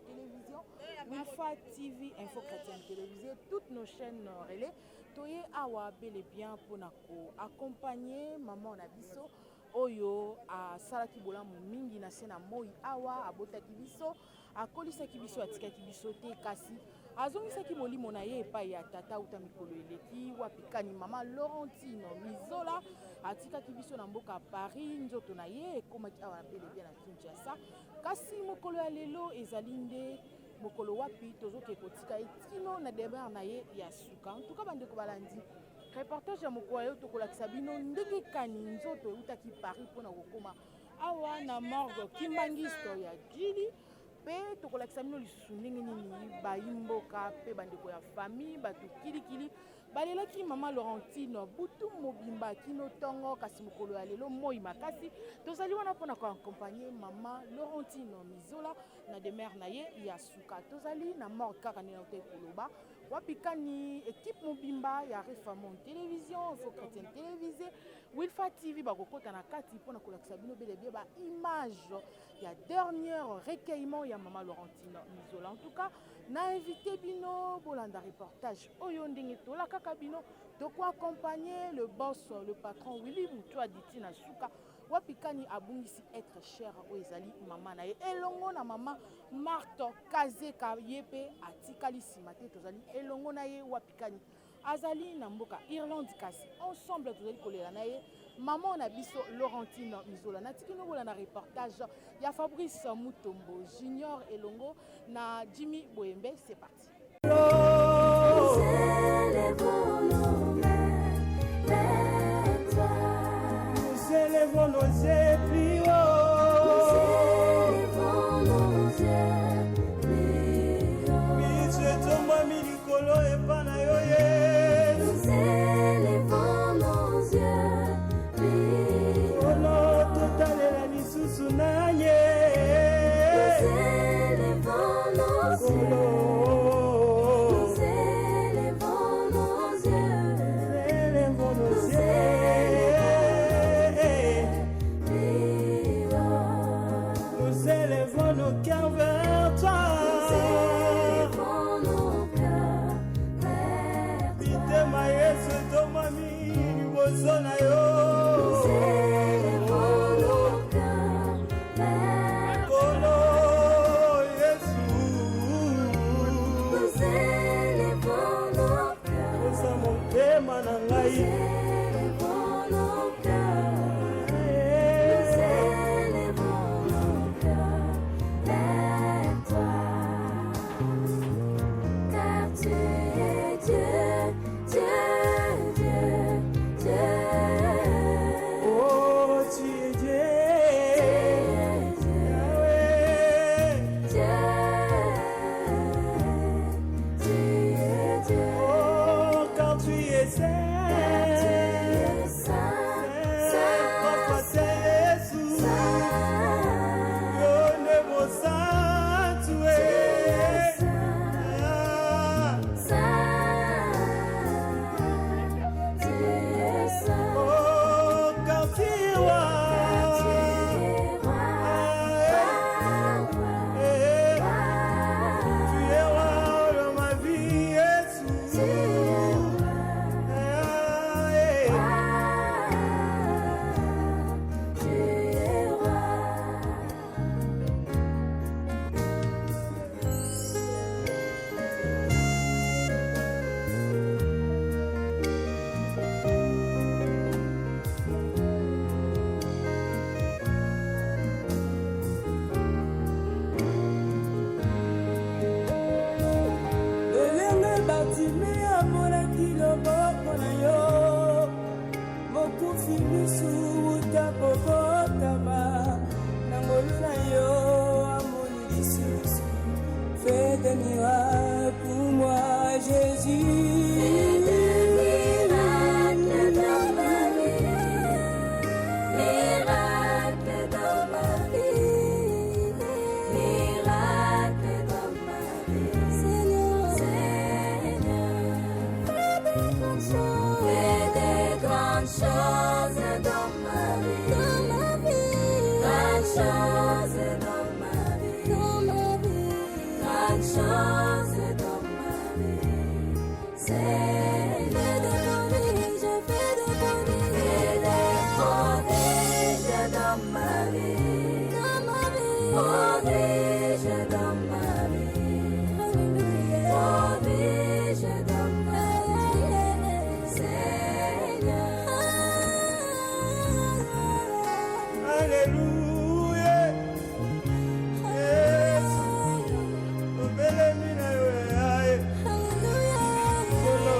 télévision, Wilfa TV, Info Chrétienne télévisée, toutes nos chaînes relais. Toye awa bel et bien pour accompagner maman Nabiso. Oyo a salaki bolamu mingi na sena moi awa abotaki biso akolisaki biso atikaki biso te kasi azongisaki molimo na ye epai ya tata uta mikolo eleki wapikani mama Laurentine Mizola atikaki biso na mboka Paris nzoto na ye ekomaki awa bel et bien na Kinshasa kasi mokolo ya lelo ezali nde mokolo wapi tozoke kotika etino na debar na ye ya suka en tout cas bandeko balandi reportage ya mokolo yo tokolakisa bino ndenge kani nzoto eutaki Paris mpona kokoma awa na morgue kimbangisto ya Djili pe tokolakisa bino lisusu ndenge nini bayimboka pe bandeko ya famille bato kilikili balelaki mama Laurentine butu mobimba kino tongo kasi mokolo ya lelo moi makasi tozali wana mpona koaccompagner mama Laurentine Mizola na demeure na ye ya suka tozali na morgue kaka ndenge naute koloba wapikani équipe mobimba ya Refamon télévision Info Chrétienne télévisée Wilfa TV bakokota na kati mpona kolakisa bino bel et bien ba image ya dernier recueillement ya mama Laurentine Mizola en tout cas na invité bino bolanda reportage oyo ndenge tolaka kaka bino toko accompagner le boss le patron Willy Mutua diti na suka wapikani abungisi être cher oezali mama na ye elongo na mama Marto Kazeka yepe atikali simate tozali elongo na ye wapikani azali na mboka Irlande kasi ensemble tozali kolela na ye maman na biso Laurentine Mizola natiki nobola na reportage ya Fabrice Mutombo Junior elongo na Jimmy Boyembe c'est parti. Nous élevons nos yeux plus haut. Nous élevons nos yeux plus haut. Nous élevons nos yeux plus haut. Nous élevons nos cœurs vers toi. Nous élevons nos cœurs vers toi. Bitema Yesu tomami bozona yo. Nous élevons nos cœurs vers toi. Oh Yesu. Nous élevons nos cœurs. Osa motema na ngai. Nous élevons nos cœurs. Nous élevons nos cœurs vers toi. Car tu es Dieu, Dieu, Dieu, Dieu. Oh, tu es Dieu, Yahweh. Dieu, tu es Dieu. Oh, car tu es saint. Fais des miracles pour moi, Jésus. Fais des miracles dans ma vie. Miracles dans ma vie. Miracles dans ma vie. Seigneur, Seigneur. Fais des grandes choses. Fais des grandes choses dans ma vie. Dans ma vie. Grandes choses dans ma vie. Dans ma vie. grandes choses dans ma vie. C'est des prodiges, je fais des prodiges. Des prodiges dans ma vie. Dans ma vie. Prodiges dans ma vie. Prodiges dans ma vie. Seigneur. Alléluia. Yes. Obelemina yoyaye. Solo.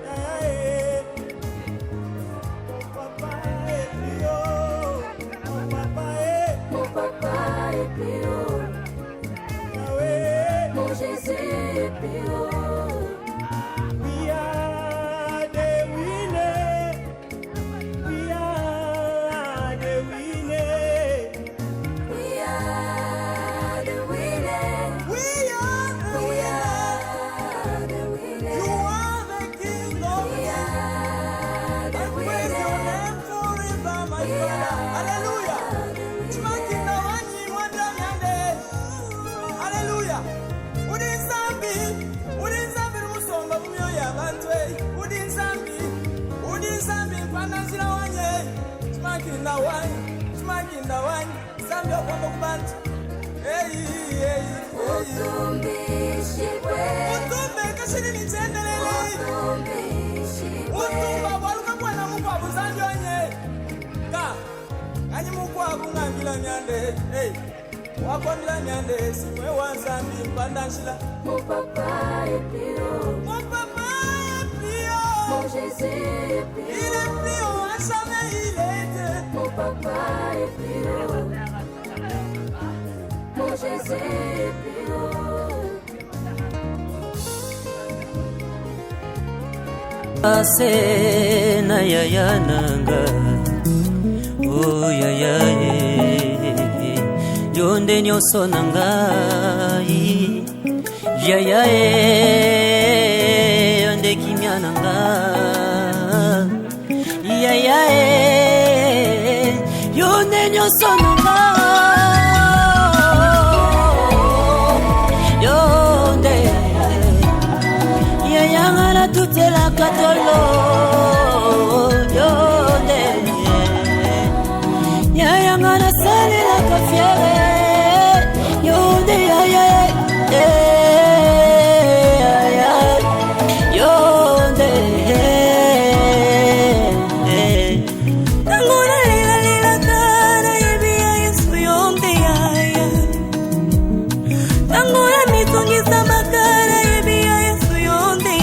Yaye. Mon papa est plus haut. Mon papa est. Mon papa est plus haut, Yahweh. mon Jésus est plus haut. We are the winners. We are the winners. We are the winners. We are the We winners. are the You winners. are the King of We are the I praise your name forever, my brother. Hallelujah. Chimakina wanyi mwanda nyande. Hallelujah. Udi nzambi rumusomba mumyo ya bantwe. Udi nzambi mpanazira wanye. Chimakina wanyi. Nzambi okwamba kubantu. Hey. Utumbishibwe, Utumbe kashiri nitendelele. utumbishibwe. Utumba bwaluka bwana mukwabu zanjonye. Ka. Kanyi mukwabu ngambila nyande. Hey. Wakwambila nyande simwe wanzambi mpandanshila. Mon papa est plus haut, Mon papa est plus haut. mon Jésus est plus Il est haut. plus haut, à jamais il est. Mon papa est plus haut, mon Jésus est plus haut. Ase na yaya nanga oh yaya yonde nyonso na ngai yaya yonde kimia na ngai yaya yonde nyonso na ngai yonde yaya ngala tutela katolo yonde yaya ngala salela kafiere yonde yaya yonde tangona lila kana yebia Yesu yonde yaya tangona mitongisa makara yebia Yesu yonde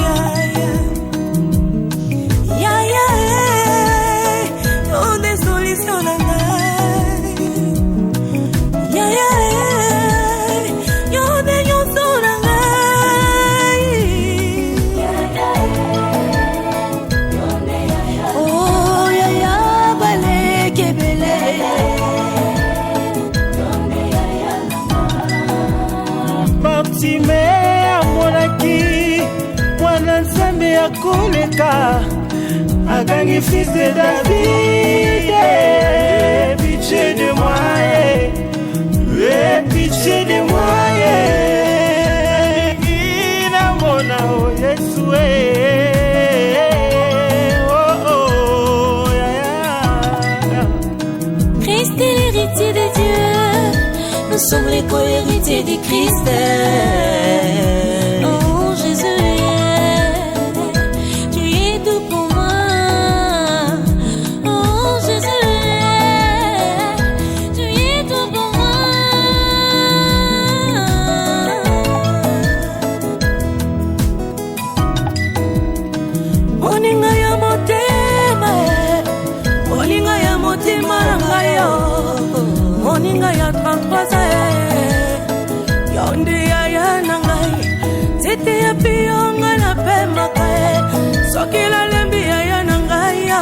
yaya yonde solution na ngai yaya yonde nyonso na ngai oh yaya balekebele Baptime amonaki mwana nzambe akoleka akangi fils de David. Pitié de moi, pitié de moi. Inamona o Yesu Christ est l'héritier de Dieu, nous sommes les co-héritiers du Christ. Oh Jésus, tu es tout pour moi. Oh Jésus, tu es tout pour moi. Oninga ya motema oninga ya motema na ngai yo oninga ya 33 yonde yaya na ngai nzete ya pionga na pembaka soki lalembi yaya na ngai yo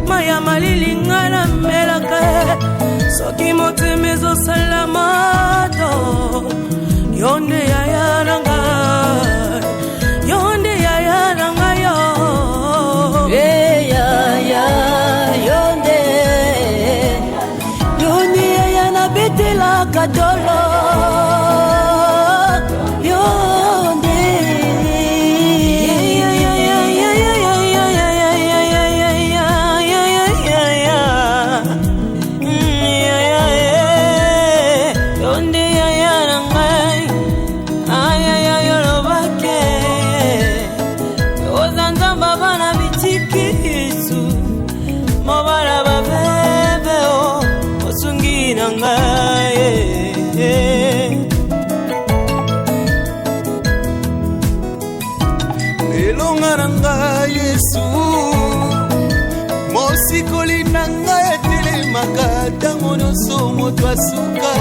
maya malilinga na melaka soki motema ezosala moto yonde yaya nanga, yonde yaya nanga yo. Yaya yonde, yonde yaya na betela katolo. Mosikoli nanga etelemaka ntango nyonso moto asuka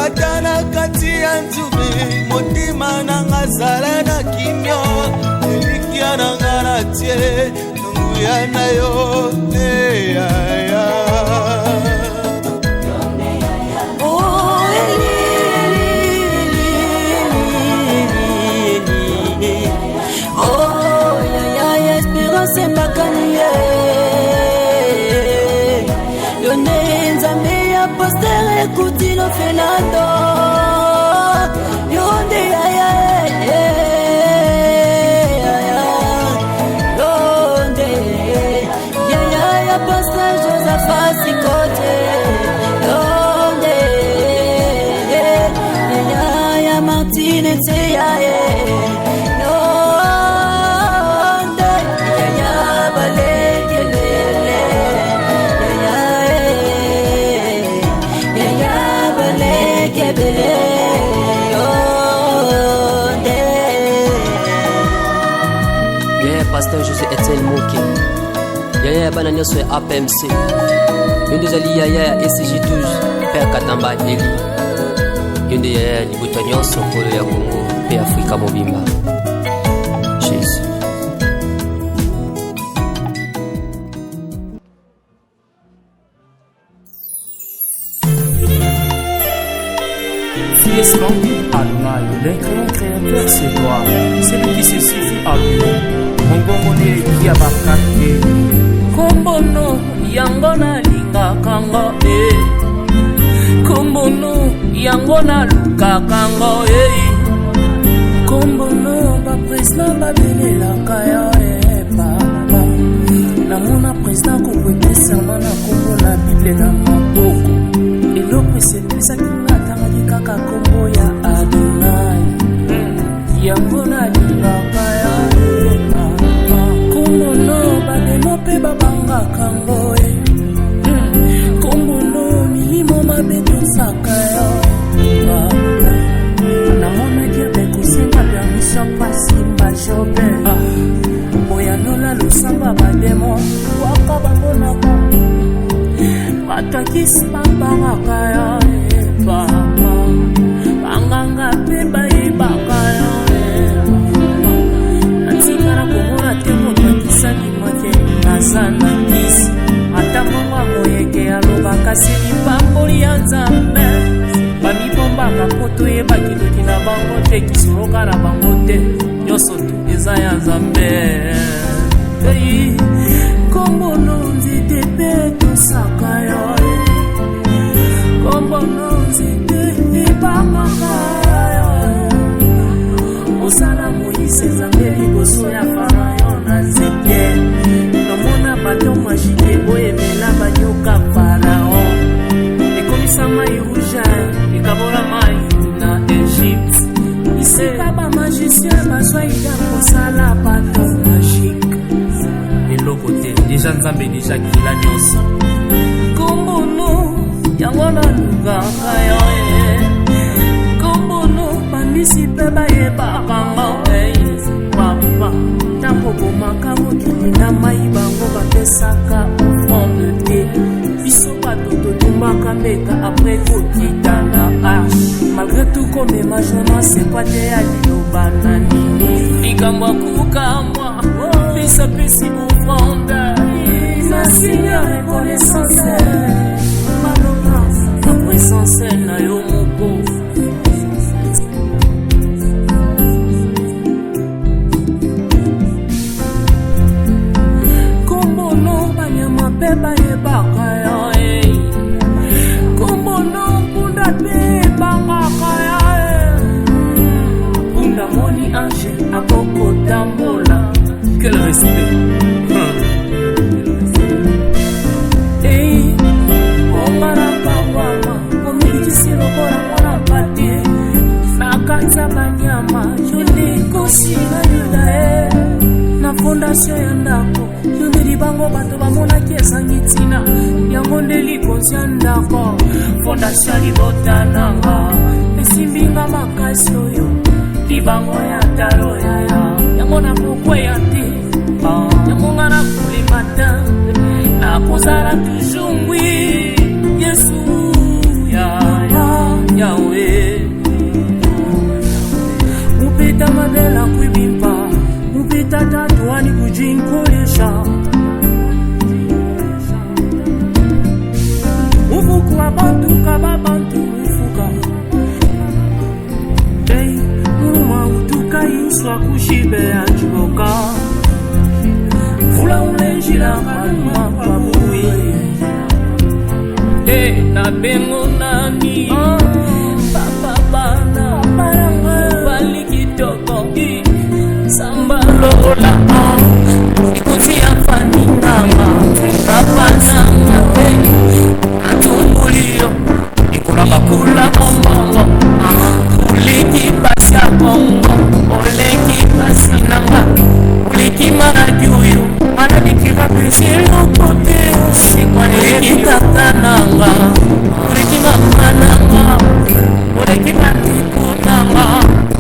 ata na kati ya nzube motema nanga zala na kimia elikia nanga na tie nanguya na yo yaya. Sembakanie yone nzambe ya postere kutino Fernando yonde yaya yonde yaya ya postere Joseph Asikote yonde yaya Martinez yaya Pasteur José Etienne Moki Yaya bana nyonso ya APMC Yonde zali Yaya SJ12 Père Katamba Eli Yonde Yaya libuta nyonso kolo ya Kongo pe Afrika mobimba Jésus. Fiestement, Adonai, l'incréant créateur, c'est toi. C'est lui qui se suffit à lui-même. Mongomone qui a bakate. Kombono, yangona linga kango, Kombono, yangona luka kango, Kombono, ba président ba belela kaya, papa. Namona président kouwete serment na kombo na Bible na maboko. Eloko sepesa kinga kaka kombo ya Adonai yangona lingaka ya kombo no bademo pe babanga kango kombo no milimo mabeto saka ya namona diabe kosenga permission pasimba jobe boyanola losamba bademo waka bangona batakisi bambangaka ya Baba, banganga pemba ibakaya. Natikara komona temo bakisa limate nazana kisi. Ata mama moyeke aloba kasi lipamboli ya Nzambe. Bamibomba kapoto ye bakidoki na bango te kisoroka na bango te. Nyonso tu eza ya Nzambe. Kombo nzite pe tosaka yo. Kombo nzite ipamaka osala Moïse Nzambe liboso ya Faraon na nzete nomona bato magike boyemela banyoka Faraon ekomisa mai rouge ekabola mai na Egypte iseka bamagicien bazwa ida kosala bato magique eloko te deja Nzambe deja kila nyonso kombono yango na lukaka yo kombono bandisi mpe bayebakanga papa ntango bomaka mokili na mai bango bapesaka offrande te biso bato totumbaka mbeka apres kokita na arche malgré tout komema jonas ekwa te ya liloba na nini likambo akukambwa pesapesi offrande na signe reconnaissance la présence na yo moko grasi ya libota nanga esimbinga makasi oyo libango ya taro yaya yango na kokweya te yango nga na kulimata nakozala toujours ngwi Yesu Yawe mupita madela kwibimpa mupita tatuani kujinkolesha ufuku abantu kababantu ufuka hey muruma utuka yuswa kushibe ya jiboka fula ulenjila kaluma babui hey na bengo nani papa bana maranga bali kitoko samba lola ikuti afani nanga papa nanga atungulio ikula bakula kombongo uliki pasya kongo oleki pasinanga uliki marajuyo manabikila pesilo kote ikwaleki tatananga uliki mamananga uliki matikunanga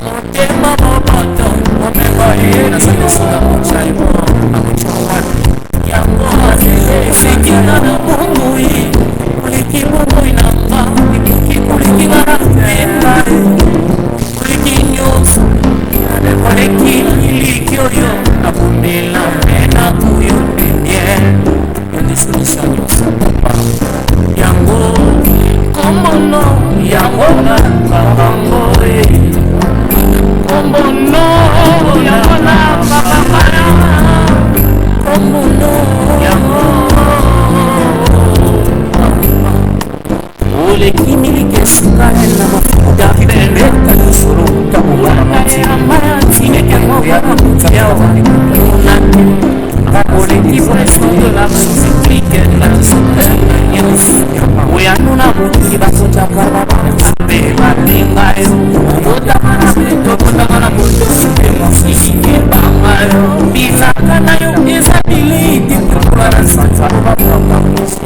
motema moboto omegoli nasanasula mochaimo amochowani yango sekina na mungui uliki mungui nanga uliki ngarakuenda uliki nyoso uliki iliki oyo nakundela mena kuyo ndendye yondisulisa nyoso yango kombono yango nakabango kombono yango nakabangana kombono yango ulekimilike sukarela mafuta peleka nisuru kabulamati tinekengoyanamutyao unati olekibonsudo lakusiklike uyanuna kuti basocakarabaabe balingayo otamana motosukemasikebangayo bizakanayo ezabilite kukularasanzalobabaamusi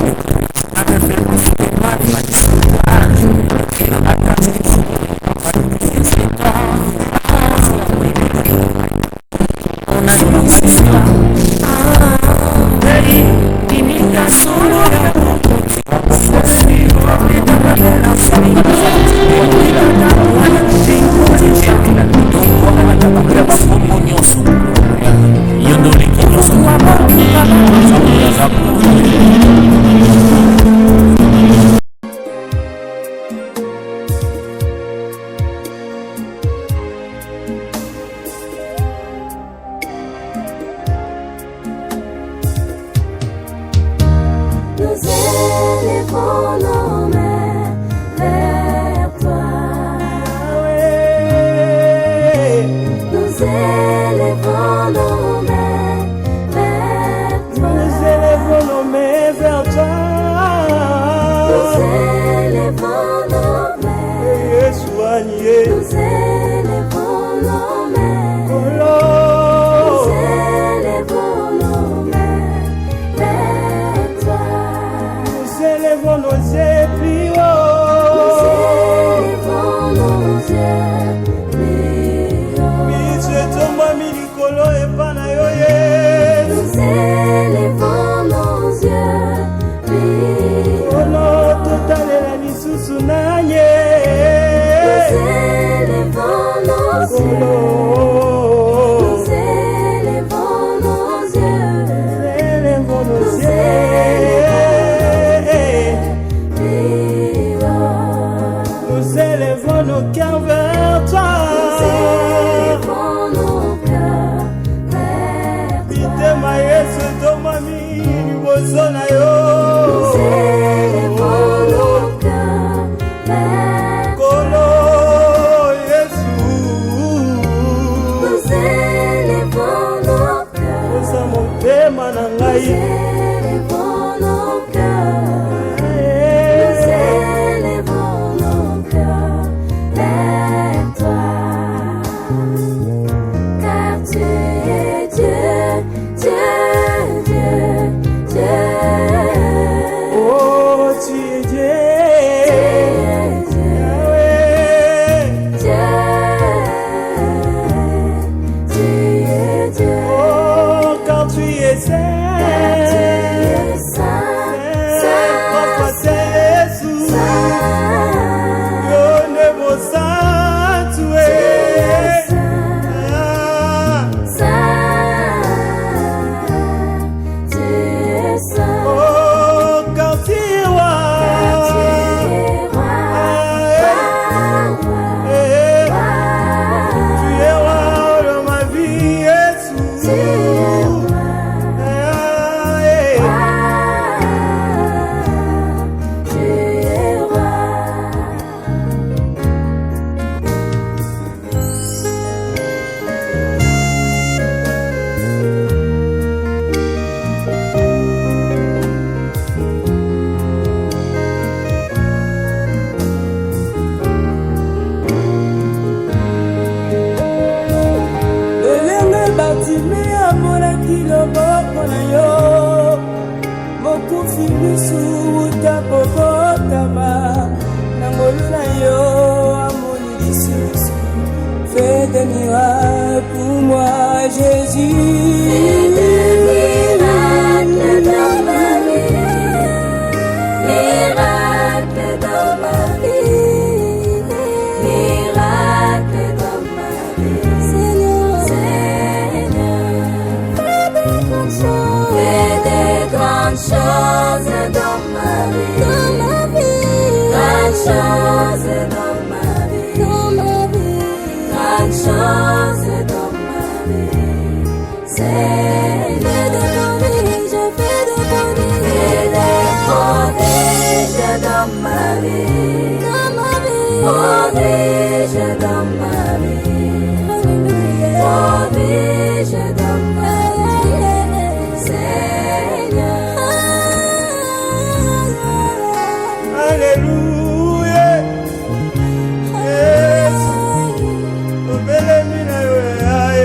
nzime amonaki loboko na yo mokufi bisu uta kokotama na ngolu na yo amoni lisusu. Fais des miracles pour moi, Jésus. Fais des miracles dans ma vie, miracles dans ma vie, miracles dans ma vie, Seigneur, fais des grandes choses dans ma vie, grandes choses dans ma vie, grandes choses dans ma vie, Seigneur, je fais des prodiges dans ma vie, prodiges dans ma vie, prodiges dans ma vie, Seigneur. Alléluia. Yes. Obelemi na yo yae.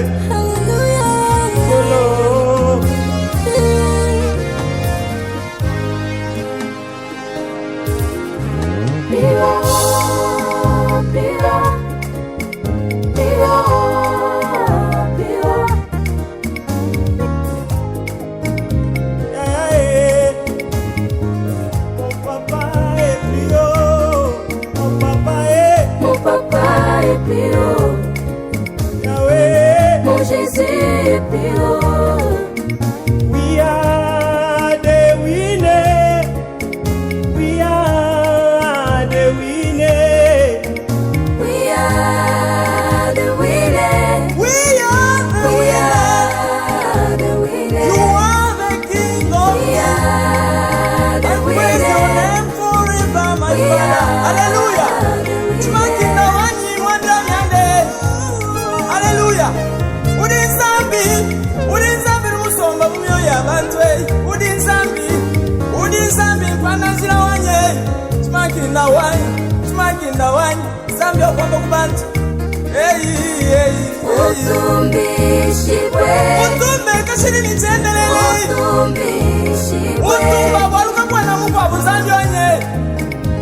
Solo. Pira, pira, pira, pira. Yae. Mon papa est plus haut. Mon papa est. Mon papa est plus haut, Yahweh. mon Jésus est plus haut. We are the winner. We are the winner. We are the winners. We are the We winner. are the You winners. are the king of We are the I praise your winners. name forever, my We Father. are Hallelujah. the Tumakinda wanyi mwanda myande. Hallelujah. Udi nzambi rumusomba mumyo ya bantwe. Udi nzambi mpanazira wanye. Tumakinda wanyi, nzambi okwamba kubantu. Hey. Utumbishibwe, Utumbe kashiri nichendelele. utumbishibwe, Utumba waluka mwana mukwabu nzambi onye.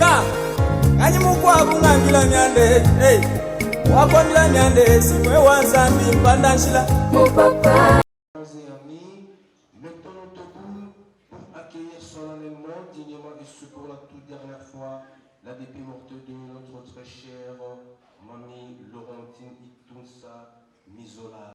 Ka. Anyi mukwabu ngambila myande. Hey. Wakwambila myande simwe wa nzambi mpandanshila. mon papa. Et amis, mettons-nous debout pour accueillir solennellement, dignement et pour la toute dernière fois la dépit morte de notre très chère mamie Laurentine Itunsa Mizola.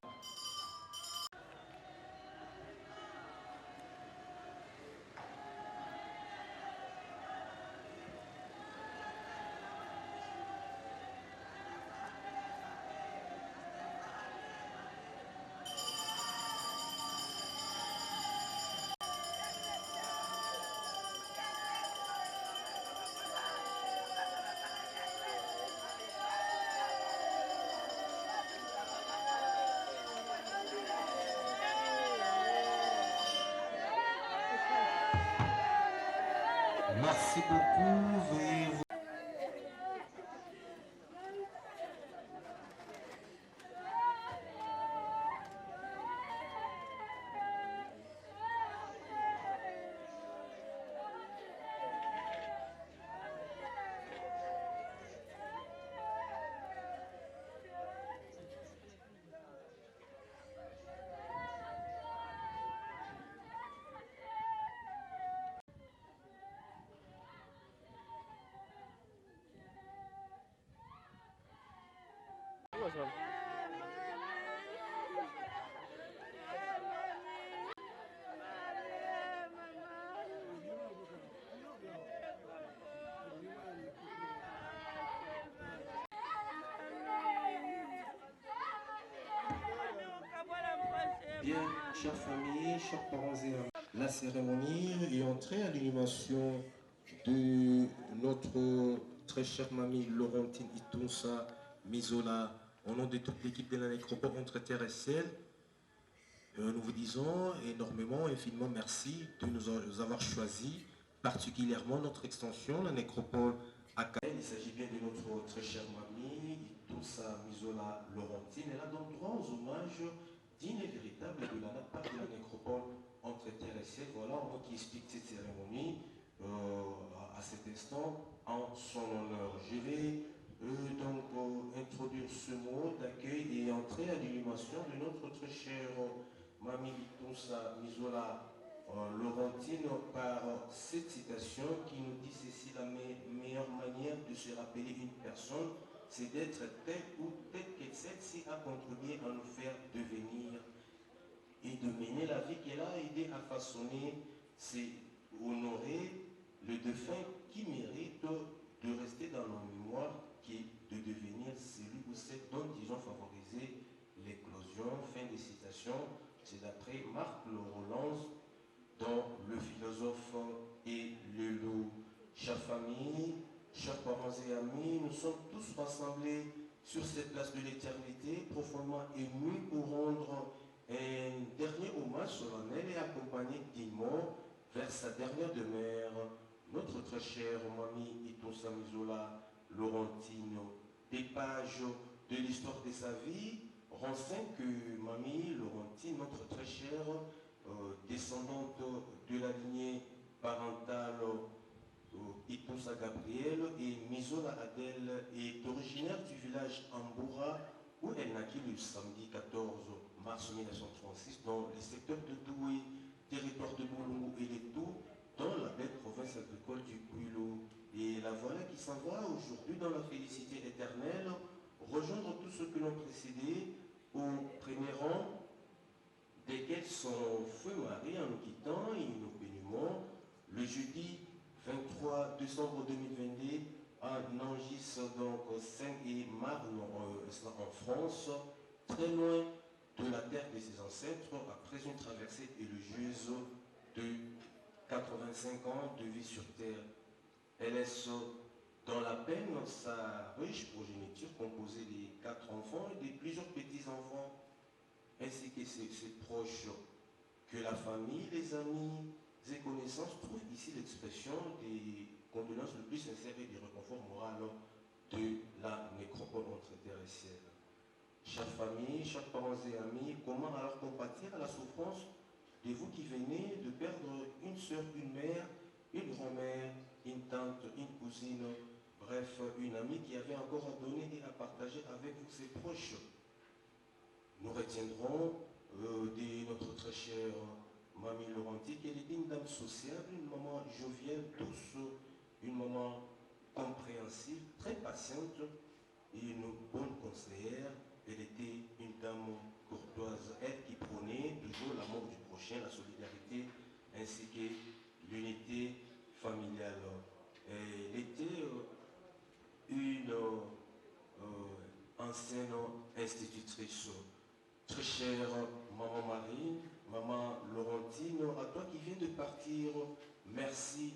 Merci beaucoup. Veuillez vous... Bien, chers familles, chers parents et amis, la cérémonie est entrée à l'inhumation de notre très chère mamie Laurentine Itunsa Mizola. Au nom de toute l'équipe de la nécropole entre terre et ciel, nous vous disons énormément, infiniment merci de nous avoir choisi, particulièrement notre extension, la nécropole à Kael. Il s'agit bien de notre très chère mamie Itunsa Mizola Laurentine. Elle a donc droit aux hommages digne et véritable de la part de la nécropole entre terre et ciel. Voilà un mot qui explique cette cérémonie à cet instant en son honneur. Je vais donc introduire ce mot d'accueil et entrer à l'inhumation de notre très chère Mamie Itonsa Mizola Laurentine par cette citation qui nous dit ceci: la meilleure manière de se rappeler une personne, c'est d'être telle ou telle que celle-ci a contribué à nous faire devenir et de mener la vie qu'elle a aidé à façonner. C'est honorer le défunt qui mérite de rester dans nos mémoires, qui est de devenir celui ou celle dont ils ont favorisé l'éclosion. Fin de citation. C'est d'après Marc Laurent, dont le philosophe et le loup. Chère famille, chers parents et amis, nous sommes tous rassemblés sur cette place de l'éternité, profondément émus pour rendre un dernier hommage solennel et accompagné d'immenses vers sa dernière demeure, notre très chère Mamie Itonsa Mizola Laurentine. Des pages de l'histoire de sa vie renseignent que Mamie Laurentine, notre très chère descendante de la lignée parentale Itonsa Gabriel et Mizola Adèle, est originaire du village Amboura où elle naquit le samedi 14 mars 1936 dans le secteur de Doué, territoire de Boulungu et Leto, dans la belle province agricole du Kouilo. Et la voilà qui s'en va aujourd'hui dans la félicité éternelle, rejoindre tous ceux qui l'ont précédé au premier rang, desquels son feu mari en nous quittant inopinément le jeudi 23 décembre 2022 à Nangis, donc Seine-et-Marne en France, très loin de la terre de ses ancêtres, après une traversée éloigieuse de 85 ans de vie sur terre. Elle laisse dans la peine sa riche progéniture composée des 4 enfants et de plusieurs petits-enfants, ainsi que ses proches, que la famille, les amis et connaissances trouvent ici l'expression des condoléances le plus sincères et du réconfort moral de la nécropole entre terre et ciel. Chère famille, chers parents et amis, comment alors compatir à la souffrance de vous qui venez de perdre une soeur, une mère, une grand-mère, une tante, une cousine, bref, une amie qui avait encore à donner et à partager avec vous ses proches. Nous retiendrons de notre très chère Mamie Laurentine qu'elle était une dame sociable, une maman joviale, douce, une maman compréhensive, très patiente et une bonne conseillère. Elle était une dame courtoise, elle qui prônait toujours l'amour du prochain, la solidarité ainsi que l'unité familiale. Elle était une ancienne institutrice. Très chère maman Marie, maman Laurentine, à toi qui viens de partir, merci.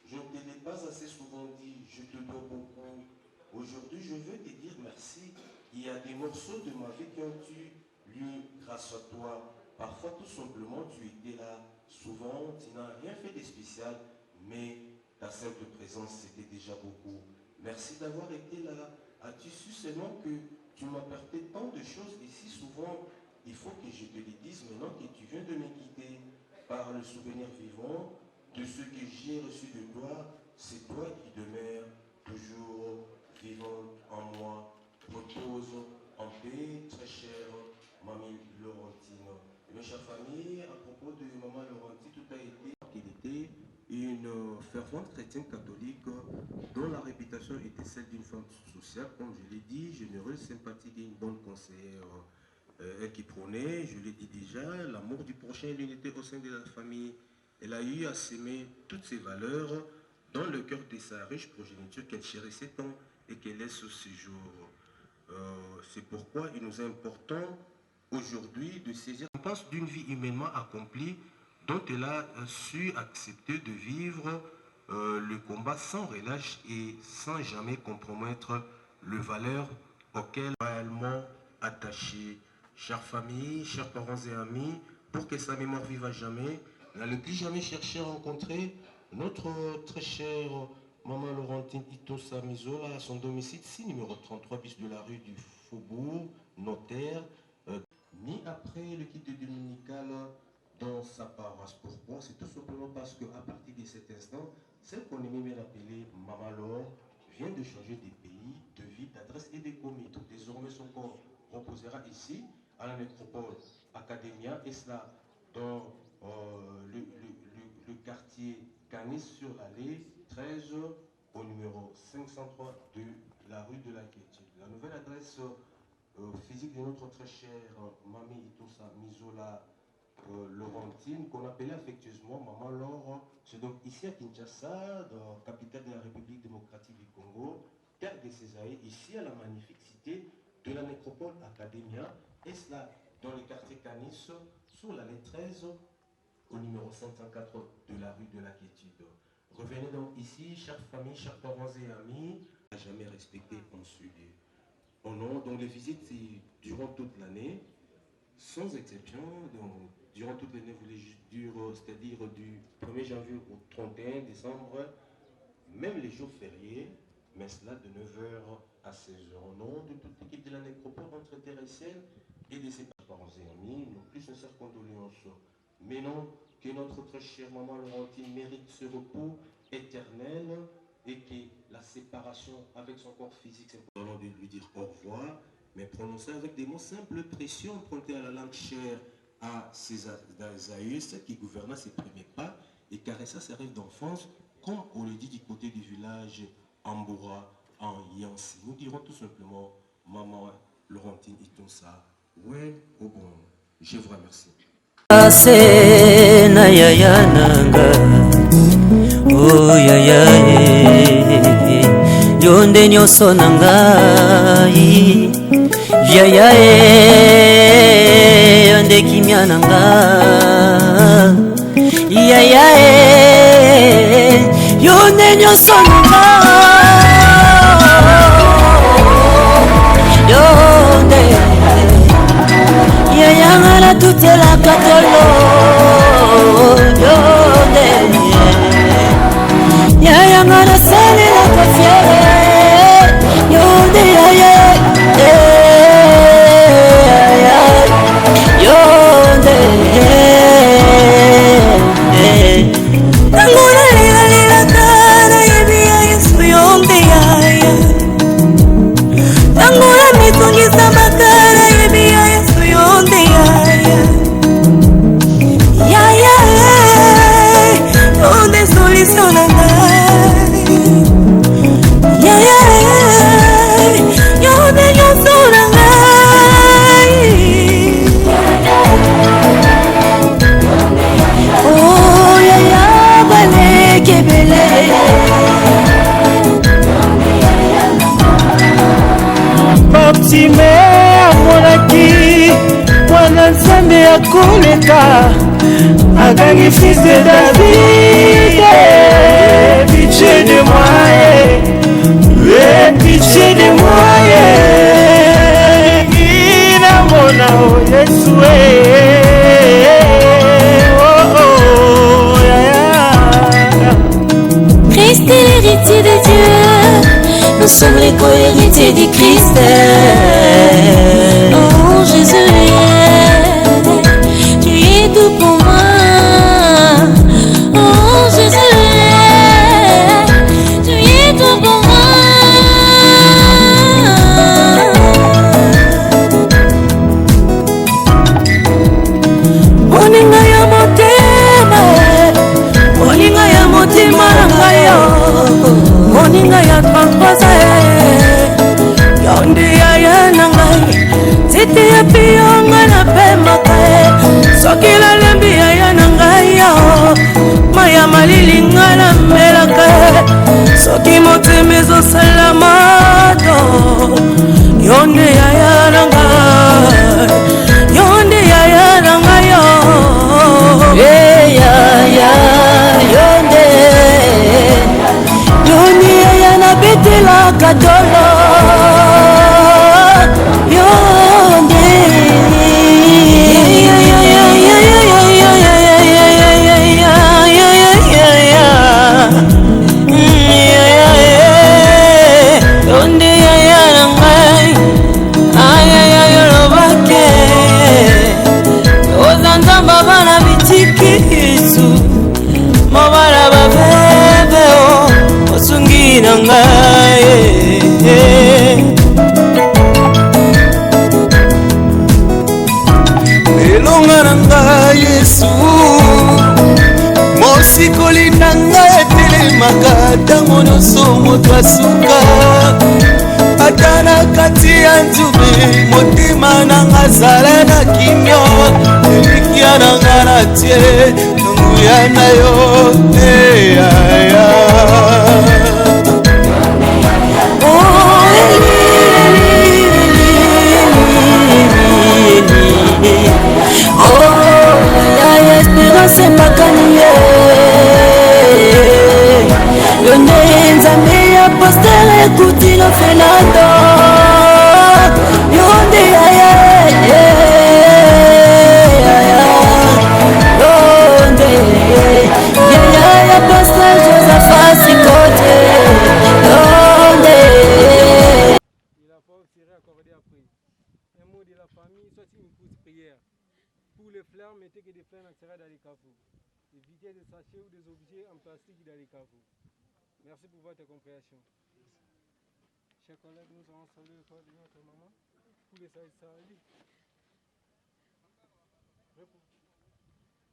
Je ne te l'ai pas assez souvent dit, je te dois beaucoup. Aujourd'hui, je veux te dire merci. Il y a des morceaux de ma vie qui ont eu lieu grâce à toi. Parfois, tout simplement, tu étais là. Souvent, tu n'as rien fait de spécial, mais ta simple présence, c'était déjà beaucoup. Merci d'avoir été là. As-tu su seulement que tu m'as apporté tant de choses et si souvent, il faut que je te le dise maintenant que tu viens de me quitter par le souvenir vivant de ce que j'ai reçu de toi. C'est toi qui demeures toujours vivante en moi. Repose en paix, très chère Mamie Laurentine. Et mes chères familles, à propos de Maman Laurentine, tout a été qu'elle était une fervente chrétienne catholique dont la réputation était celle d'une femme sociale, comme je l'ai dit, généreuse, sympathique et une bonne conseillère. Elle qui prônait, je l'ai dit déjà, l'amour du prochain et l'unité au sein de la famille. Elle a eu à s'aimer toutes ces valeurs dans le cœur de sa riche progéniture qu'elle chérissait tant et qu'elle laisse ce jour. C'est pourquoi il nous est important aujourd'hui de saisir l'importance d'une vie humainement accomplie dont elle a su accepter de vivre le combat sans relâche et sans jamais compromettre les valeurs auxquelles elle est réellement attachée. Chère famille, chers parents et amis, pour que sa mémoire vive à jamais, n'allez plus jamais chercher à rencontrer notre très chère Maman Laurentine Itonsa Mizola à son domicile 6 numéro 33 bis de la rue du Faubourg, notaire, ni après le kit dominical dans sa paroisse. Pourquoi? C'est tout simplement parce qu'à partir de cet instant, celle qu'on aimait bien appeler Maman Laure vient de changer de pays, de ville, d'adresse et de commis. Donc désormais son corps reposera ici, à la nécropole Academia, et cela dans le quartier Canis sur l'allée 13 au numéro 503 de la rue de la Quiétude. La nouvelle adresse physique de notre très chère Mamie Itosa Mizola Laurentine, qu'on appelait affectueusement Maman Laure. C'est donc ici à Kinshasa, dans la capitale de la République démocratique du Congo, terre de Césaïe, ici à la magnifique cité de la nécropole Academia, et cela dans le quartier Canis, sur l'allée 13, au numéro 504 de la rue de la Quiétude. Revenez donc ici, chères familles, chers parents et amis, à jamais respecté en sud. On a donc les visites durant toute l'année, sans exception, donc, durant toute l'année, c'est-à-dire du 1er janvier au 31 décembre, même les jours fériés, mais cela de 9h à 16h. Au nom de toute l'équipe de la nécropole entre Thérèsienne et de ses parents et amis, nos plus sincères condoléances. Mais non, que notre très chère maman Laurentine mérite ce repos éternel et que la séparation avec son corps physique, c'est important de lui dire au revoir, mais prononcé avec des mots simples, précieux, empruntés à la langue chère à Césaïus, qui gouverna ses premiers pas et caressa ses rêves d'enfance, comme on le dit du côté du village Amboura en Yansi. Nous dirons tout simplement maman Laurentine Itonsa, ouais, au bon. Je vous remercie. Na yaya nanga oh yaya yonde nyonso nangai yaya yonde kimya nanga yaya yonde nyonso nanga yonde yaya ngala tutela katolo yonde yaya ngala sale la kofiere yonde yaya yonde nanguna lila kana yebia yesu yonde yaya nanguna mitungisa makana yebia yesu yonde yaya yaya yonde solution na ngai yaya yonde nyonso na ngai oh yaya balekebele Baptime amonaki mwana nzambe ya koleka akangi fils de David, pitié de moi, pitié de moi, inamona o Yesu Christ est l'héritier de Dieu, nous sommes les co-héritiers du Christ. Oh Jésus, tu es tout pour moi. Oh Jésus, tu es tout pour moi. Moninga ya motema, moninga ya motema nanga yo, moninga ya 33 yonde yaya nangai, zite ya piyonga na pemaka, soki la lembi yaya nangai yo, maya malilinga na melaka, soki motema ezosalamoto, yonde yaya nangai, yonde yaya nangai yo, yaya yonde yonde yaya na betela katolo yonde yonde yaya nangai ayaya yorobake elimaka ntango nyonso moto asuka ata na kati ya nzube motima nanga zala na kimio elikia nanga na tie nanguya na yo eyaya espérance epakanie yo nde nzambe ya poster ekutino fenando yo nde yaya yo nde yaya ya poster Josaphat Sikote yo nde. Il a pas tiré accordé après. Un mot de la famille, soit une petite prière. Pour les fleurs, mettez que des fleurs naturelles dans les caveaux. Évitez des sachets ou des objets en plastique dans les caveaux. Merci pour votre compréhension. Chers collègues, nous allons saluer le corps de notre maman pour les saluer.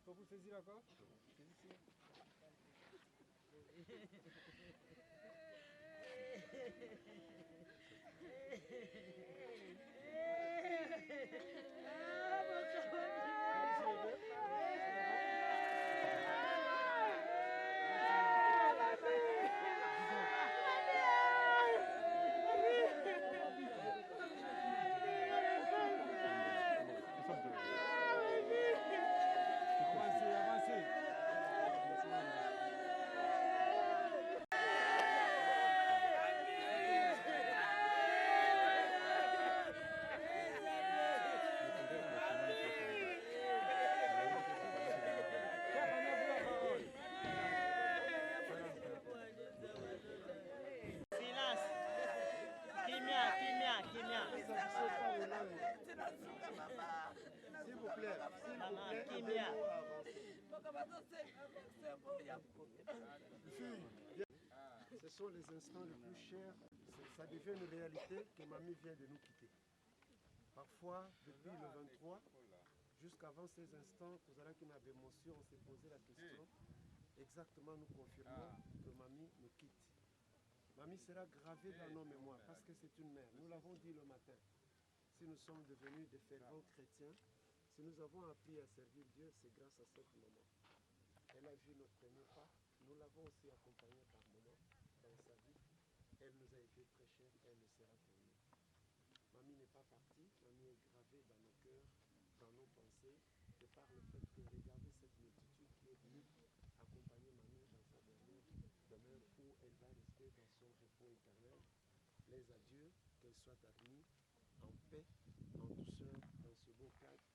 Faut vous saisir d'accord? Ce sont les instants les plus chers, ça devient une réalité que mamie vient de nous quitter. Parfois, depuis le 23, jusqu'avant ces instants, nous avons une émotion, on s'est posé la question, exactement nous confirmons que mamie nous quitte. Mamie sera gravée dans nos mémoires parce que c'est une mère. Nous l'avons dit le matin. Si nous sommes devenus des fervents chrétiens, si nous avons appris à servir Dieu, c'est grâce à cette maman. Elle a vu notre premier pas. Nous l'avons aussi accompagnée par moment dans sa vie. Elle nous a été très chère, elle le sera pour nous. Mamie n'est pas partie, mamie est gravée dans nos cœurs, dans nos pensées, de par le fait que regardez cette multitude qui est venue accompagner mamie dans sa dernière demeure où elle va rester dans son repos éternel. Les adieux, qu'elle soit admise en paix, en douceur, dans ce beau cadre.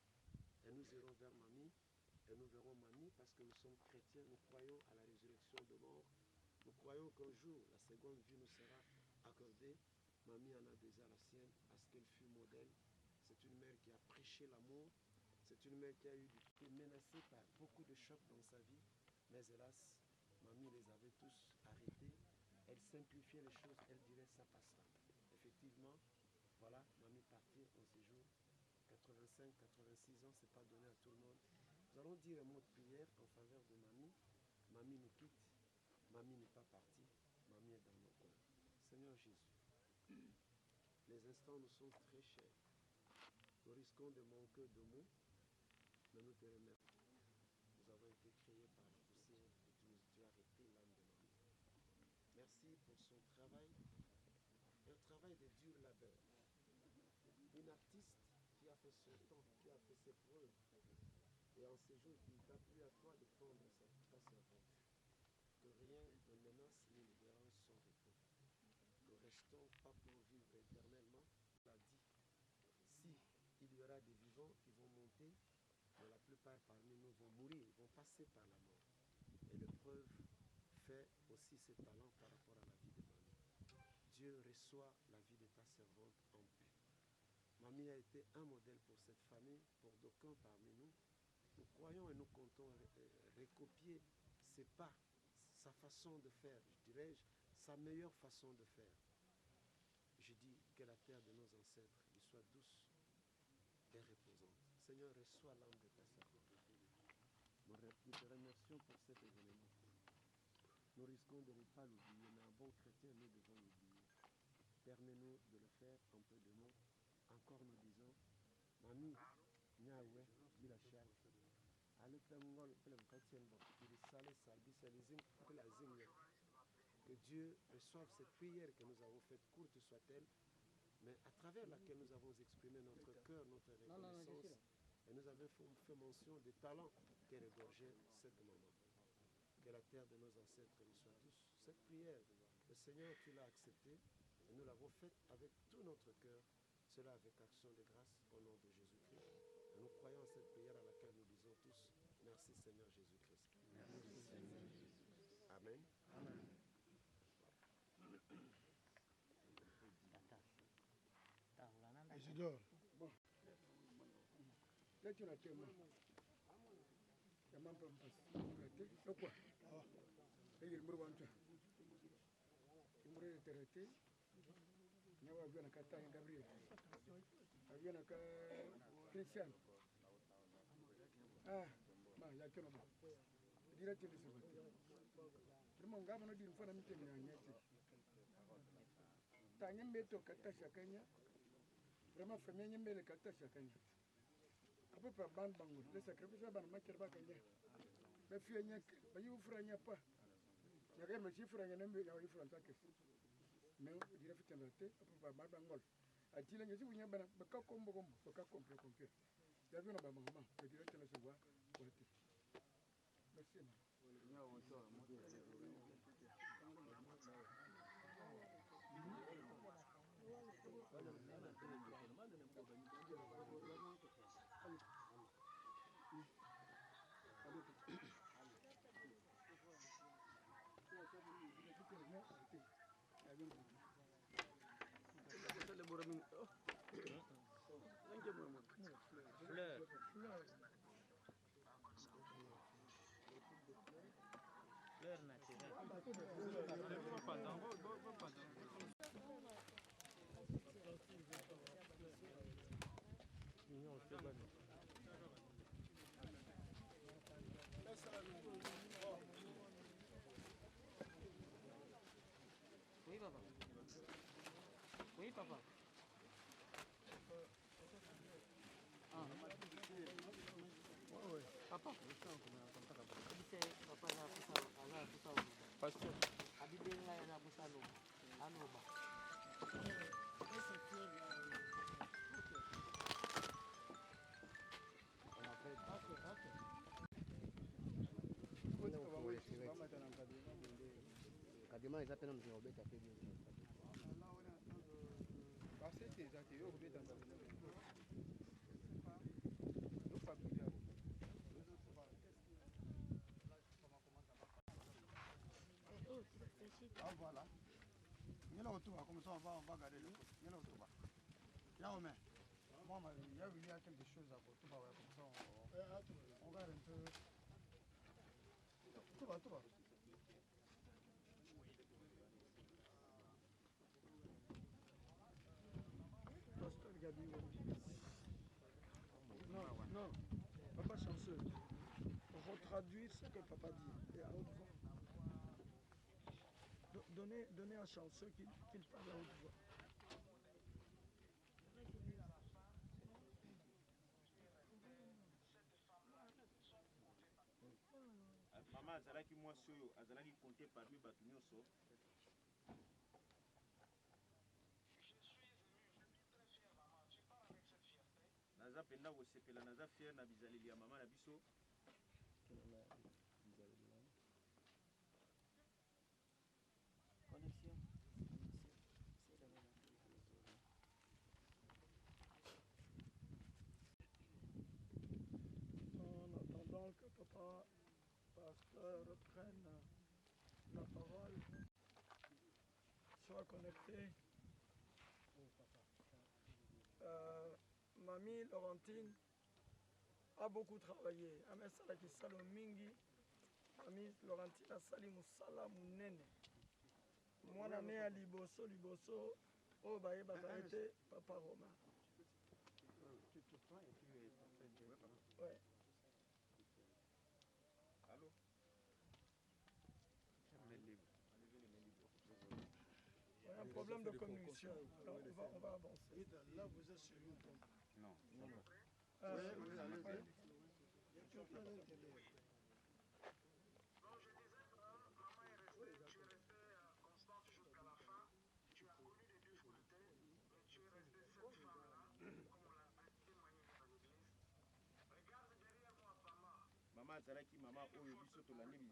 Et nous irons vers mamie. Et nous verrons mamie parce que nous sommes chrétiens, nous croyons à la résurrection de mort. Nous croyons qu'un jour, la seconde vie nous sera accordée. Mamie en a déjà la sienne, à ce qu'elle fut modèle. C'est une mère qui a prêché l'amour. C'est une mère qui a été menacée par beaucoup de chocs dans sa vie. Mais hélas, mamie les avait tous arrêtés. Elle simplifiait les choses, elle dirait ça passera. Effectivement, voilà, mamie partie en séjour. 85, 86 ans, c'est pas donné à tout le monde. Nous allons dire un mot de prière en faveur de mamie. Mamie nous quitte. Mamie n'est pas partie. Mamie est dans nos cœurs. Seigneur Jésus, les instants nous sont très chers. Nous risquons de manquer de mots, mais nous te remercions. Nous avons été créés par la poussière et tu as arrêté l'âme de mamie. Merci pour son travail. Un travail de dur labeur. Une artiste qui a fait son temps, qui a fait ses preuves. Et en ces jours, il t'a plu à toi de prendre ta servante. Que rien ne menace ni ne dérange son repos. Nous restons pas pour vivre éternellement. Il a dit, si il y aura des vivants qui vont monter, mais la plupart parmi nous vont mourir, vont passer par la mort. Et l'épreuve fait aussi ses talents par rapport à la vie de mamie. Dieu reçoit la vie de ta servante en paix. Mamie a été un modèle pour cette famille, pour d'aucuns parmi nous. Nous croyons et nous comptons recopier ses pas, sa façon de faire, je dirais, sa meilleure façon de faire. Je dis que la terre de nos ancêtres lui soit douce et reposante. Seigneur, reçois l'âme de ta servante. Nous te remercions pour cet événement. nous risquons de ne pas l'oublier, mais un bon chrétien, nous devons l'oublier. Permets-nous de le faire en peu de mots. Encore nous disons, Mami, Niawe, Bilachal, que Dieu reçoive cette prière que nous avons faite, courte soit-elle, mais à travers laquelle nous avons exprimé notre cœur, notre reconnaissance, et nous avons fait mention des talents qu'elle égorgeait cette maman. Que la terre de nos ancêtres lui soit douce. Cette prière, le Seigneur, tu l'as acceptée, et nous l'avons faite avec tout notre cœur, cela avec action de grâce au nom de Jésus-Christ. Et nous croyons à cette prière à laquelle nous disons tous, merci Seigneur Jésus-Christ. Merci Seigneur Jésus. Amen. Amen. Isidore. Bon. Là, tu l'as témoin. Il y a même pas un passe. Le quoi? Il y a le bourreau. Il y a le terreté. Il y a le Kata et Gabriel. Il y a le Christian. Ah, il y a le Kenoba. Il y a le Kenoba. Il y a le Kenoba. Tanya mbeto kata shakanya vraiment famille mbele kata shakanya apo pa ban bango le sacrifice ban maker ba kanya ba fianya ba yu franya pa ya ga mechi franya nembe ya yu franya ke mais dira fitan te apo pa ban bangol atile ngezi bunya bana ba ka kombo ba ka komple komple ya bino ba mama ke dira tele se wa quality merci Fleur naturelle. Oui, papa. Oui, papa. Ah. Ouais. Papa. Pastor. Abibenga yana kusalo. Anoba. Kadima eza pena mzinga obeta pe bien. Basete ezate yo obeta ngabina. No fabrica. Ah voilà. Il y a l'auto, comme ça on va garder le coup. Il y a l'auto. Il y a Omer. Moi, il y a quelque chose à côté. Comme ça on regarde un peu. Tout va. Pasteur Gabi. Non, papa chanceux. Retraduire ce que papa dit. Et à haute voix. Donnez à chanceux qu'il parle à haute voix. Maman azalaki mwasi oyo azalaki compté parmi bato nyonso. Naza penda kosepela naza fier na bizaleli ya mama na biso. Connexion. En attendant que papa pasteur reprenne la parole, soit connecté. Mamie Laurentine a beaucoup travaillé. Amesala kisalo mingi. Mamie Laurentine a sali musala munene. Mwana ne a liboso o baye bataete papa Romain. Tu te prends et tu es ouais. Allô? problème de communication. Alors, on va avancer. Là, vous êtes sur YouTube. Non. Maman azalaki maman oyo biso tolandi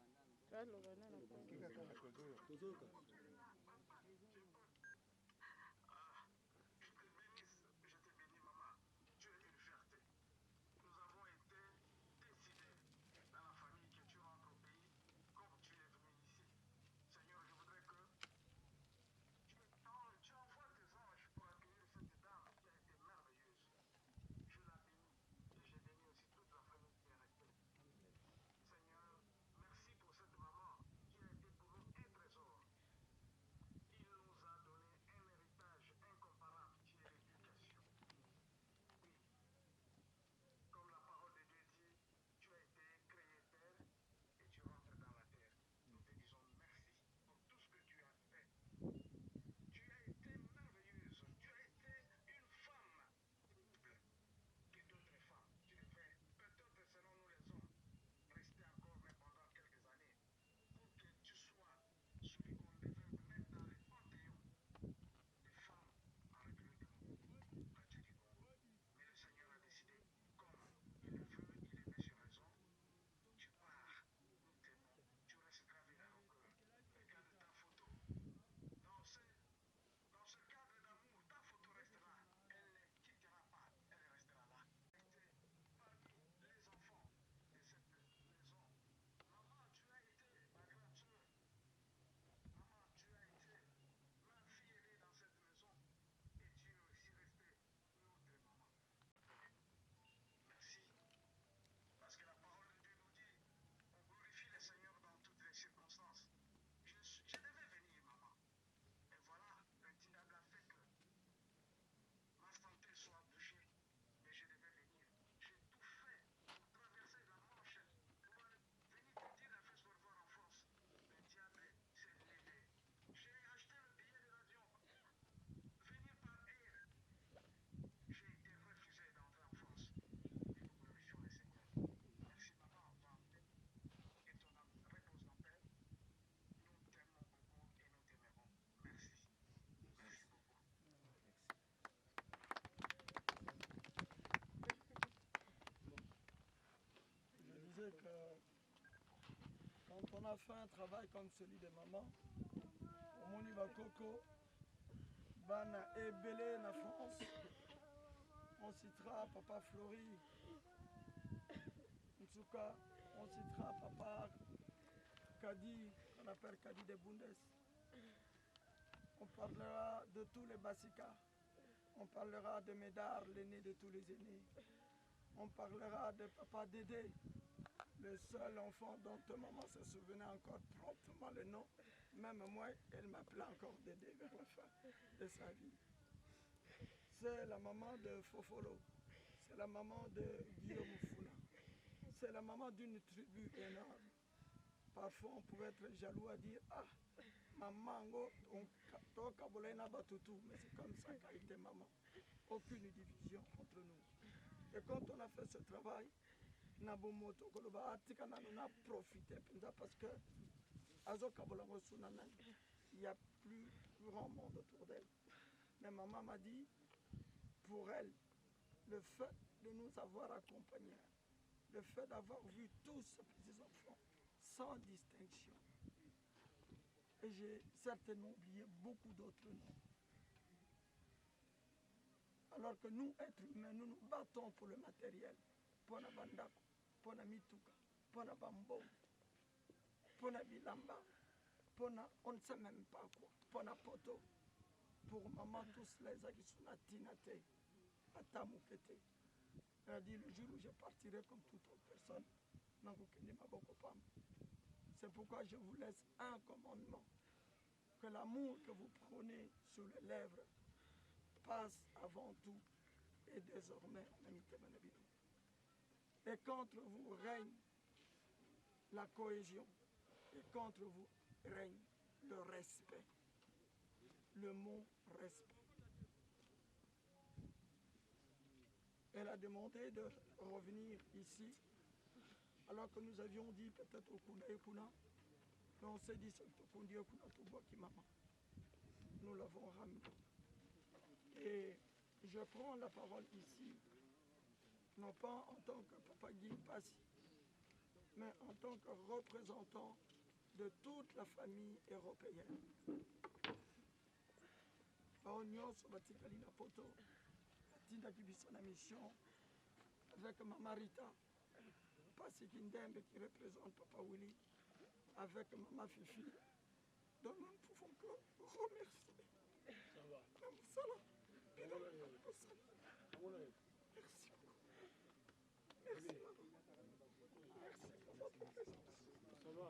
Que quand on a fait un travail comme celui de maman, au Moniva Coco, Bana et Belé na France, on citera Papa Flori, en tout cas, on citera Papa Kadi, qu'on appelle Kadi de Bundes. On parlera de tous les Bassika, on parlera de Médard, l'aîné de tous les aînés. On parlera de Papa Dédé, le seul enfant dont maman se souvenait encore promptement le nom. Même moi, elle m'appelait encore Dédé vers la fin de sa vie. C'est la maman de Fofolo, c'est la maman de Guillaume Founa, c'est la maman d'une tribu énorme. Parfois, on pouvait être jaloux à dire « Ah, maman, mais c'est comme ça qu'a été maman. » Aucune division entre nous. Et quand on a fait ce travail, on a profité parce que il n'y a plus grand monde autour d'elle. Mais maman m'a dit, pour elle, le fait de nous avoir accompagnés, le fait d'avoir vu tous ces petits enfants sans distinction, et j'ai certainement oublié beaucoup d'autres noms. Alors que nous, êtres humains, nous nous battons pour le matériel. Pour la bandako, pour la mituka, pour la bambo, pour la bilamba, pour la on ne sait même pas quoi, pour la poto. Pour maman, tous les gens qui sont à Tinate, à Tamoukete. Elle a dit le jour où je partirai comme toute autre personne, c'est pourquoi je vous laisse un commandement. Que l'amour que vous prenez sur les lèvres passe avant tout et désormais en amitié. Et qu'entre vous règne la cohésion et qu'entre vous règne le respect. le mot respect. Elle a demandé de revenir ici, alors que nous avions dit peut-être au Kuna et Kuna, mais on s'est dit c'est au Kundi et Kuna Toubaki Maman. Nous l'avons ramené. Et je prends la parole ici, non pas en tant que Papa Guy Passi, mais en tant que représentant de toute la famille européenne. Baonyos Batikali Napoto, Tinda Kibiso na mission, avec Maman Rita, Passi Kindembe qui représente Papa Willy, avec Maman Fifi, dont nous ne pouvons que remercier. Ça va. Merci beaucoup. Merci, maman. Merci pour votre présence. Ça va.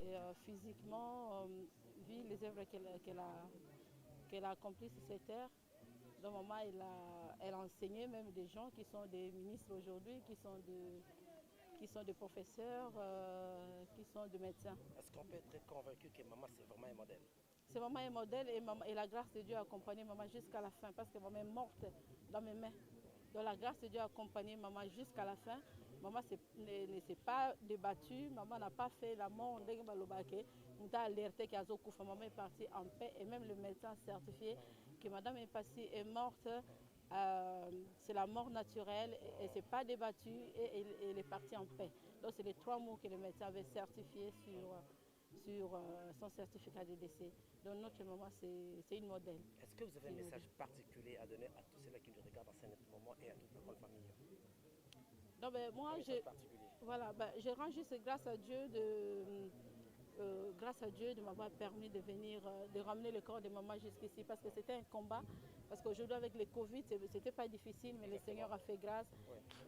Et physiquement, vu les œuvres qu'elle a accomplies sur cette terre, donc maman, elle a enseigné même des gens qui sont des ministres aujourd'hui, qui sont des professeurs, qui sont des médecins. Est-ce qu'on peut être convaincu que maman c'est vraiment un modèle? C'est vraiment un modèle et la grâce de Dieu a accompagné maman jusqu'à la fin parce que maman est morte dans mes mains. Donc la grâce de Dieu a accompagné maman jusqu'à la fin. Maman ne s'est pas débattue, maman n'a pas fait la mort. On a alerté maman est partie en paix et même le médecin a certifié que madame est partie est morte. C'est la mort naturelle, elle ne s'est pas débattue et elle est partie en paix. Donc c'est les 3 mots que le médecin avait certifiés sur son certificat de décès. Donc notre maman, c'est une modèle. Est-ce que vous avez un message particulier à donner à tous ceux qui nous regardent à ce moment et à toute la grande famille? Non, ben, moi, je rends juste grâce à Dieu de m'avoir permis de venir, de ramener le corps de maman jusqu'ici parce que c'était un combat. Parce qu'aujourd'hui avec le Covid, c'était pas difficile, mais le Seigneur a fait grâce.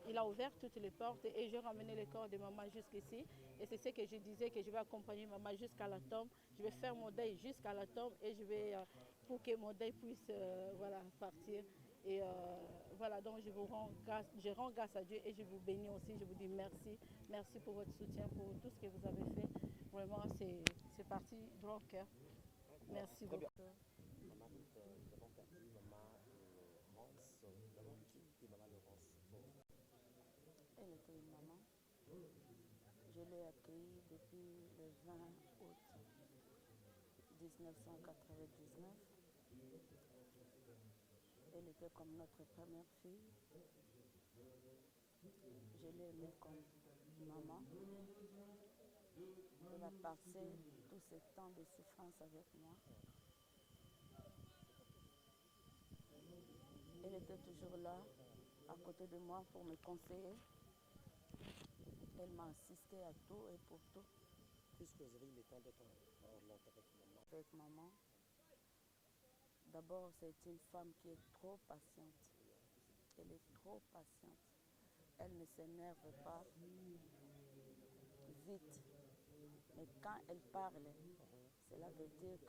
Il a ouvert toutes les portes et j'ai ramené le corps de maman jusqu'ici. Et c'est ce que je disais, que je vais accompagner maman jusqu'à la tombe. Je vais faire mon deuil jusqu'à la tombe et je vais, pour que mon deuil puisse partir. Et voilà, donc je rends grâce à Dieu et je vous bénis aussi. Je vous dis merci. Merci pour votre soutien, pour tout ce que vous avez fait. Vraiment, c'est parti droit au cœur. Merci beaucoup. Maman, nous avons perdu maman Laurence. Nous avons qui maman Laurence? Elle était une maman. Je l'ai accueillie depuis le 20 août 1999. Elle était comme notre première fille. Je l'ai aimée comme maman. Elle a passé tout ce temps de souffrance avec moi. Elle était toujours là, à côté de moi, pour me conseiller. Elle m'a assisté à tout et pour tout. Puisque vous avez eu le temps d'être avec maman, d'abord, c'est une femme qui est trop patiente. Elle est trop patiente. Elle ne s'énerve pas vite. Mais quand elle parle, cela veut dire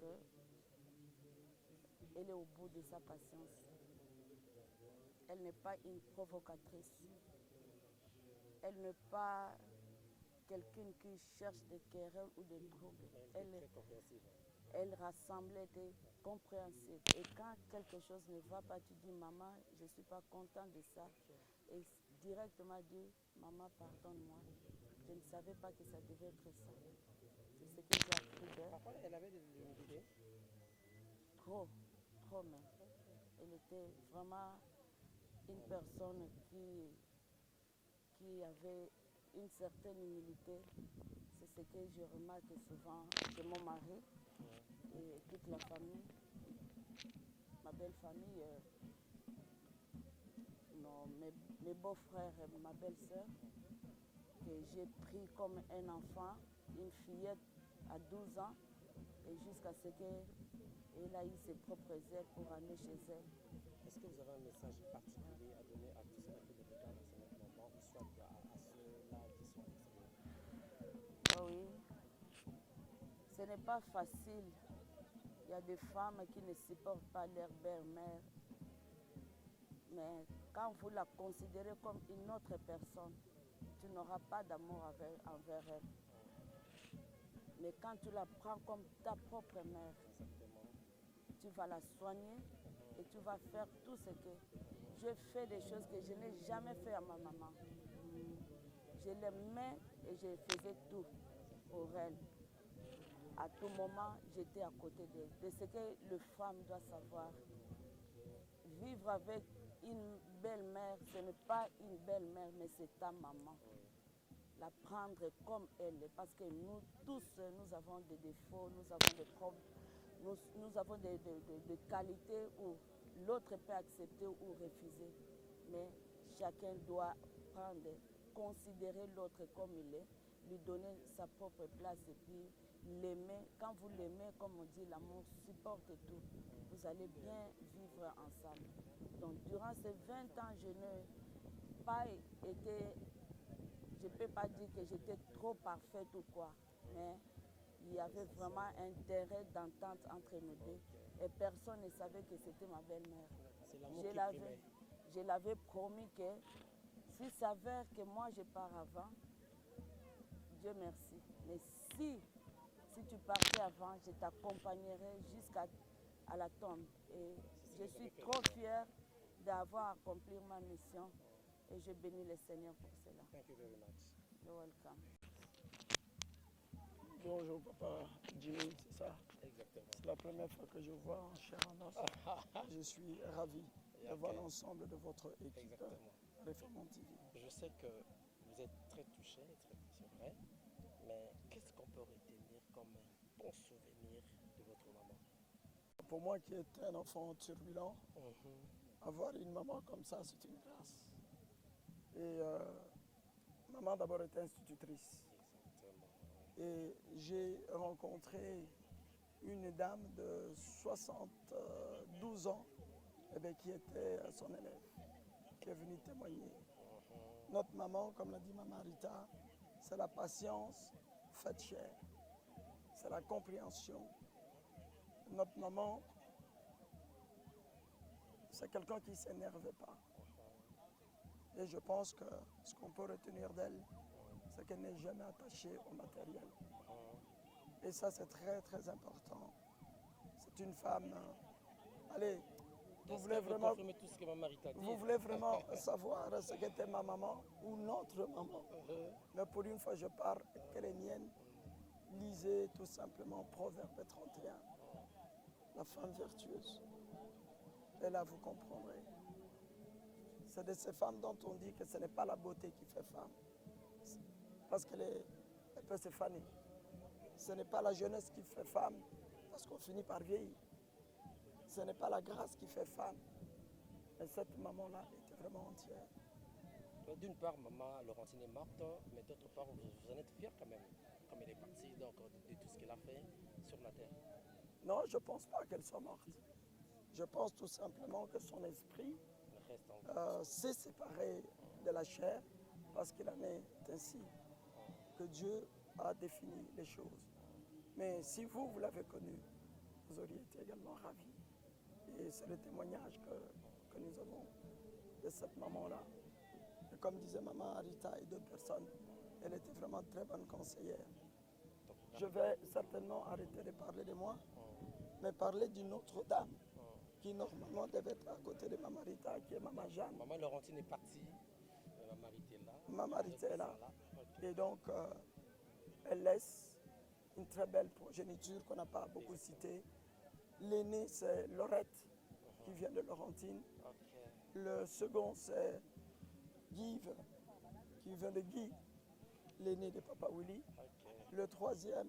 qu'elle est au bout de sa patience. Elle n'est pas une provocatrice. Elle n'est pas quelqu'un qui cherche des querelles ou des troubles. Elle rassemblait, était compréhensive. Et quand quelque chose ne va pas, tu dis maman, je ne suis pas content de ça. Et directement dit, maman, pardonne-moi. Je ne savais pas que ça devait être ça. C'est ce que j'ai appris d'elle. Parfois, elle avait des idées. Trop même. Elle était vraiment une personne qui avait une certaine humilité. C'est ce que je remarque souvent de mon mari et toute la famille, ma belle famille, mes beaux-frères et ma belle-sœur, que j'ai pris comme un enfant, une fillette à 12 ans, et jusqu'à ce qu'elle a eu ses propres ailes pour aller chez elle. Est-ce que vous avez un message particulier à donner à tous ceux qui le regardent à ce moment, ou soit à ceux-là qui sont à l'extérieur? Oh oui, ce n'est pas facile. Il y a des femmes qui ne supportent pas leur belle-mère. Mais quand vous la considérez comme une autre personne, tu n'auras pas d'amour envers elle. Mais quand tu la prends comme ta propre mère, tu vas la soigner et tu vas faire tout ce que... Je fais des choses que je n'ai jamais fait à ma maman. Je l'aimais et je faisais tout pour elle. À tout moment, j'étais à côté d'elle. De ce que le femme doit savoir. Vivre avec une belle-mère, ce n'est pas une belle-mère, mais c'est ta maman. La prendre comme elle est, parce que nous tous, nous avons des défauts, nous avons des problèmes, nous avons des qualités où l'autre peut accepter ou refuser. Mais chacun doit prendre, considérer l'autre comme il est, lui donner sa propre place et puis l'aimer. Quand vous l'aimez, comme on dit, l'amour supporte tout. Vous allez bien vivre ensemble. Donc durant ces 20 ans, je n'ai pas été, je ne peux pas dire que j'étais trop parfaite ou quoi, mais il y avait vraiment un terrain d'entente entre nous deux et personne ne savait que c'était ma belle-mère. Je l'avais promis que s'il s'avère que moi je pars avant, Dieu merci. Mais si tu partais avant, je t'accompagnerai jusqu'à la tombe. Et je suis trop fière d'avoir accompli ma mission et je bénis le Seigneur pour cela. Thank you very much. You're welcome. Bonjour papa Jimmy, c'est ça? Exactement. C'est la première fois que je vois en chair en os. Je suis ravi de voir l'ensemble de votre équipe Réformant TV. Je sais que vous êtes très touché, c'est vrai, mais qu'est-ce qu'on peut retenir comme un bon souvenir de votre maman? Pour moi qui est un enfant turbulent, avoir une maman comme ça, c'est une grâce. Et maman d'abord était institutrice. Et j'ai rencontré une dame de 72 ans qui était son élève, qui est venue témoigner. Notre maman, comme l'a dit maman Rita, c'est la patience faite chair, c'est la compréhension. Notre maman, c'est quelqu'un qui ne s'énervait pas. Et je pense que ce qu'on peut retenir d'elle, c'est qu'elle n'est jamais attachée au matériel. Et ça, c'est très, très important. C'est une femme... Allez, vous voulez vraiment savoir ce qu'était ma maman ou notre maman. Mais pour une fois, je parle ukrainienne. Lisez tout simplement Proverbe 31. La femme vertueuse. Et là, vous comprendrez. C'est de ces femmes dont on dit que ce n'est pas la beauté qui fait femme. Parce qu'elle peut se faner. Ce n'est pas la jeunesse qui fait femme, parce qu'on finit par vieillir. Ce n'est pas la grâce qui fait femme. Mais cette maman-là était vraiment entière. D'une part, maman Laurentine est morte, mais d'autre part, vous en êtes fiers quand même, comme elle est partie donc, de tout ce qu'elle a fait sur la terre. Non, je ne pense pas qu'elle soit morte. Je pense tout simplement que son esprit s'est séparé de la chair, parce qu'il en est ainsi que Dieu a défini les choses. Mais si vous l'avez connue, vous auriez été également ravis. Et c'est le témoignage que nous avons de cette maman-là. Et comme disait maman Arita et d'autres personnes, Elle était vraiment très bonne conseillère. Je vais certainement arrêter de parler de moi, mais parler d'une autre dame qui normalement devait être à côté de Maman Rita, qui est Maman Jeanne. Maman Laurentine est partie, Maman Rita est là. Maman Rita est là. Et donc, elle laisse une très belle progéniture qu'on n'a pas beaucoup citée. L'aîné, c'est Laurette, qui vient de Laurentine. Le second, c'est Guive, qui vient de Guy, l'aîné de Papa Willy. La troisième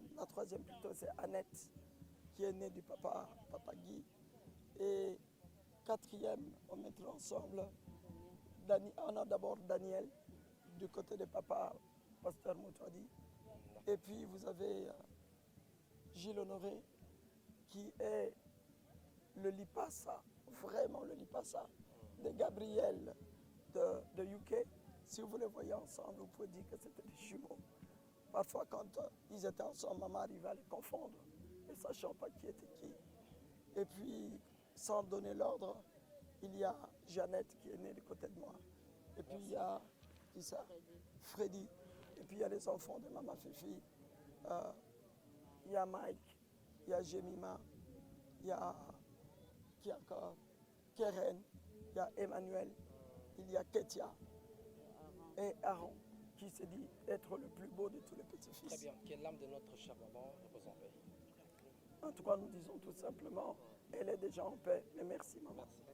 plutôt, c'est Annette, qui est née du Papa Guy. Et quatrième, on mettra ensemble, on a d'abord Daniel, du côté de Papa Pasteur Moutouadi. Et puis vous avez Gilles Honoré, qui est le Lipassa, vraiment le Lipassa, de Gabriel de UK. Si vous les voyez ensemble, vous pouvez dire que c'était des jumeaux. Parfois, quand ils étaient ensemble, maman arrivait à les confondre, ne sachant pas qui était qui. Et puis, sans donner l'ordre, il y a Jeannette qui est née du côté de moi. Et puis, il y a qui ça? Freddy. Et puis, il y a les enfants de maman Fifi. Il y a Mike, il y a Jemima, il y a qui encore? Keren, il y a Emmanuel, il y a Ketia et Aaron, qui se dit être le plus beau de tous les petits-fils. Très bien. Quelle l'âme de notre chère maman repose en paix. En tout cas, nous disons tout simplement, elle est déjà en paix. Mais merci, maman. Merci.